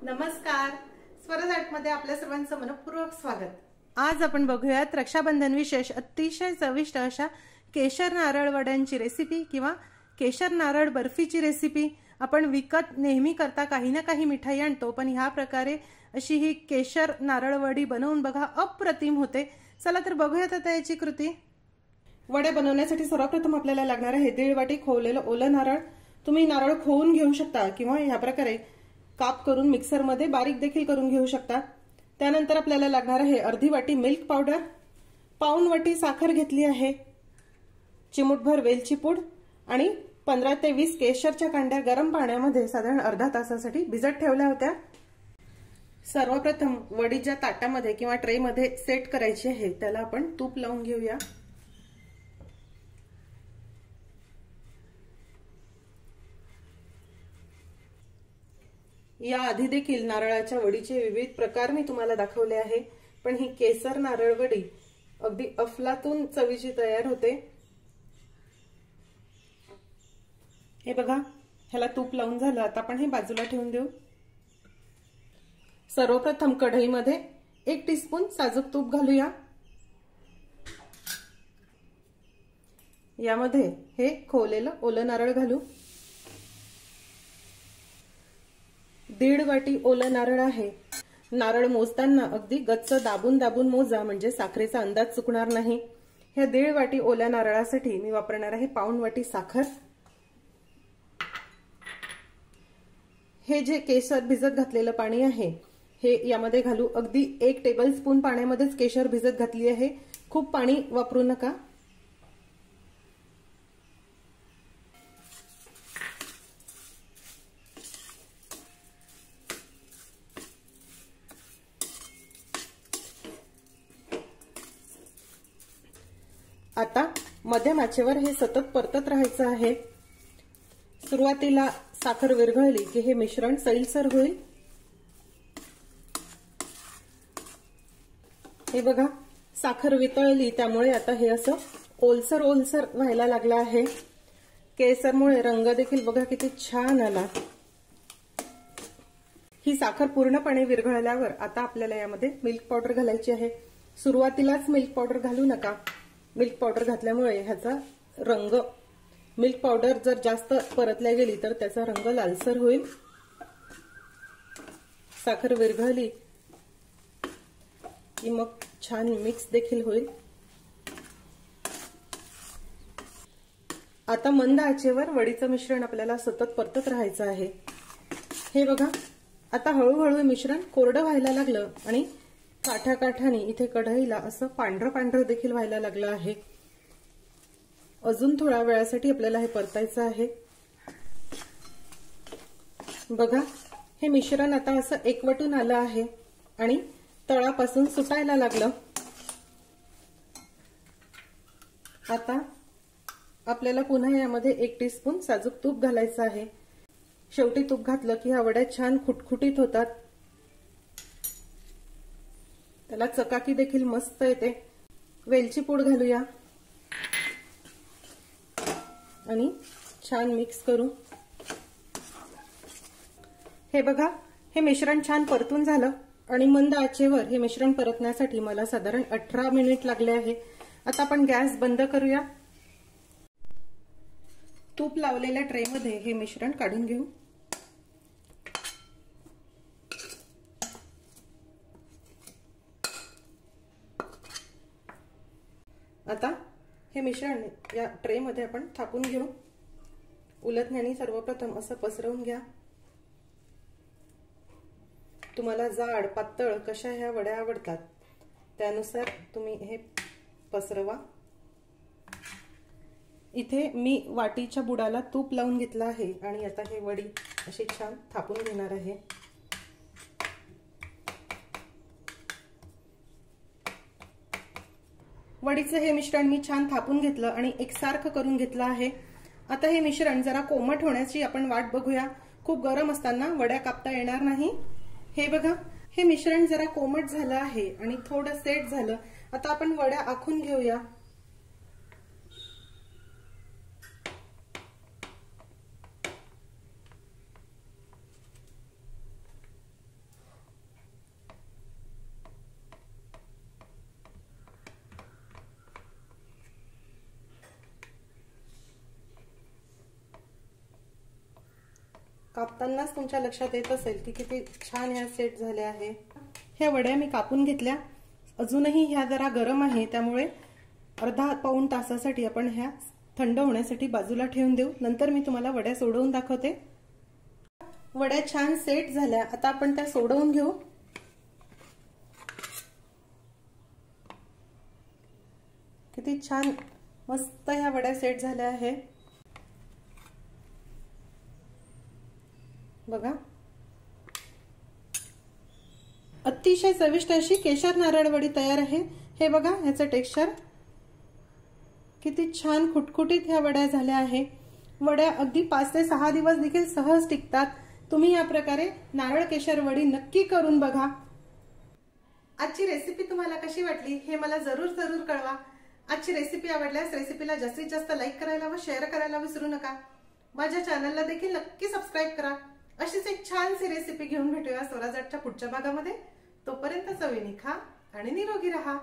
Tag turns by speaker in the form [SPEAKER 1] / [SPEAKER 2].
[SPEAKER 1] नमस्कार, स्वराज आर्टमध्ये आपल्या सर्वांचं मनपूर्वक स्वागत। आज आपण बघूयात रक्षाबंधन विशेष अतिशय चविष्ट अशा केशर नारळ वड्यांची रेसिपी किंवा केशर नारळ बर्फीची रेसिपी। आपण विकत नेहमी करता काही ना काही मिठाई आणतो, पण ह्या प्रकारे अशी ही केशर नारळ वडी बनवून बघा, अप्रतिम होते। चला तर बघूयात आता याची कृती। वडे बनवण्यासाठी सर्वप्रथम आपल्याला लागणार आहे दीड वाटी खोवलेलं ओलं नारळ। तुम्ही नारळ खोवून घेऊ शकता किंवा ह्या प्रकारे काप करून मिक्सर मध्ये बारीक देखील करून घेऊ शकता। त्यानंतर आपल्याला लागणार आहे अर्धी वाटी मिल्क पावडर, पाऊण वाटी साखर घेतली आहे, चिमूटभर वेलची पूड आणि 15 ते 20 केशरच्या कांड्या गरम पाण्यामध्ये साधारण अर्धा तासासाठी भिजत ठेवल्या होत्या। सर्वप्रथम वडी ज्या ताटामध्ये किंवा ट्रे मध्ये सेट करायची आहे त्याला आपण तूप लावून घेऊया। या आधी देखील नारळाच्या वडीचे विविध प्रकार मी तुम्हाला दाखवले आहे, पण ही केसर नारळ वडी अगदी अफलातून चवीची तयार होते। हे बघा, ह्याला तूप लावून झालं, आता आपण हे बाजूला ठेवून देऊ। सर्वप्रथम कढईमध्ये 1 टीस्पून साजूक तूप घालूया। यामध्ये हे खोवलेलं ओलं नारळ घालू। 1.5 वाटी ओलं नारळ आहे। नारळ मोजताना अगदी गच्च दाबून दाबून मोजा, म्हणजे साखरेचा अंदाज चुकणार नाही। ह्या 1.5 वाटी ओल्या नारळासाठी मी वापरणार आहे पाऊण वाटी साखर। हे जे केशर भिजत घातलेलं पाणी आहे हे यामध्ये घालू। अगदी 1 टेबलस्पून पाण्यामध्येच केशर भिजत घातली आहे, खूप पाणी वापरू नका। आता मध्यम आचेवर हे सतत परतत राहायचं आहे। सुरुवातीला साखर विरघळली की हे मिश्रण सैलसर होईल। हे बघा, साखर वितळली त्यामुळे आता हे असं ओलसर ओलसर व्हायला लागलं आहे। केसरमुळे रंग देखील बघा किती छान आला। ही साखर पूर्णपणे विरघळल्यावर आता आपल्याला यामध्ये मिल्क पावडर घालायची आहे। सुरुवातीलाच मिल्क पावडर घालू नका, मिल्क पावडर घातल्यामुळे ह्याचा रंग, मिल्क पावडर जर जास्त परतल्या गेली तर त्याचा रंग लालसर होईल। साखर विरघळली की मग छान मिक्स देखील होईल। आता मंद आचेवर वडीचं मिश्रण आपल्याला सतत परतत राहायचं आहे। हे बघा, आता हळूहळू मिश्रण कोरडं व्हायला लागलं आणि काठाकाठाने इथे कढईला असं पांढरं पांढरं देखील व्हायला लागलं आहे। अजून थोड्या वेळासाठी आपल्याला हे परतायचं आहे। बघा, हे मिश्रण आता असं एकवटून आलं आहे आणि तळापासून सुटायला लागलं। आता आपल्याला पुन्हा यामध्ये 1 टीस्पून साजूक तूप घालायचं आहे। शेवटी तूप घातलं की ह्या वड्या छान खुटखुटीत होतात, त्याला चकाकी देखील मस्त येते। वेलची पूड घालूया आणि छान मिक्स करू। हे बघा, हे मिश्रण छान परतून झालं आणि मंद आचेवर हे मिश्रण परतण्यासाठी मला साधारण 18 मिनिट लागले आहे। आता आपण गॅस बंद करूया। तूप लावलेल्या ट्रेमध्ये हे मिश्रण काढून घेऊ। आता हे मिश्रण या ट्रे मध्ये आपण थापून घेऊ। उलथण्याने सर्वप्रथम असं पसरवून घ्या। तुम्हाला जाड पातळ कशा ह्या वड्या आवडतात त्यानुसार तुम्ही हे पसरवा। इथे मी वाटीच्या बुडाला तूप लावून घेतलं आहे आणि आता हे वडी अशी छान थापून घेणार आहे। वडीचं हे मिश्रण मी छान थापून घेतलं आणि एकसारखं करून घेतलं आहे। आता हे मिश्रण जरा कोमट होण्याची आपण वाट बघूया। खूप गरम असताना वड्या कापता येणार नाही। हे बघा, हे मिश्रण जरा कोमट झालं आहे आणि थोडं सेट झालं। आता आपण वड्या आखून घेऊया। कापतानाच तुमच्या लक्षात येत असेल की किती छान ह्या सेट झाल्या आहे। ह्या वड्या मी कापून घेतल्या, अजूनही ह्या जरा गरम आहे, त्यामुळे अर्धा पाऊण तासासाठी आपण ह्या थंड होण्यासाठी बाजूला ठेवून देऊ। नंतर मी तुम्हाला वड्या सोडवून दाखवते। वड्या छान सेट झाल्या, आता आपण त्या सोडवून घेऊ। किती छान मस्त ह्या वड्या सेट झाल्या आहे बघा। अतिशय चविष्ट अशी केशर नारळ वडी तयार आहे। हे बघा ह्याचं टेक्स्चर किती छान खुटखुटीत ह्या वड्या झाल्या आहे। वड्या अगदी 5 ते 6 दिवस देखील सहज टिकतात। तुम्ही या प्रकारे नारळ केशर वडी नक्की करून बघा। आजची रेसिपी तुम्हाला कशी वाटली हे मला जरूर कळवा। आजची रेसिपी आवडल्यास रेसिपीला जास्तीत जास्त लाईक करायला व शेअर करायला विसरू नका। माझ्या चॅनलला देखील नक्की सबस्क्राईब करा। अशीच एक छानशी रेसिपी घेऊन भेटूया स्वराज आर्टच्या पुढच्या भागामध्ये। तोपर्यंत चवीने खा आणि निरोगी राहा।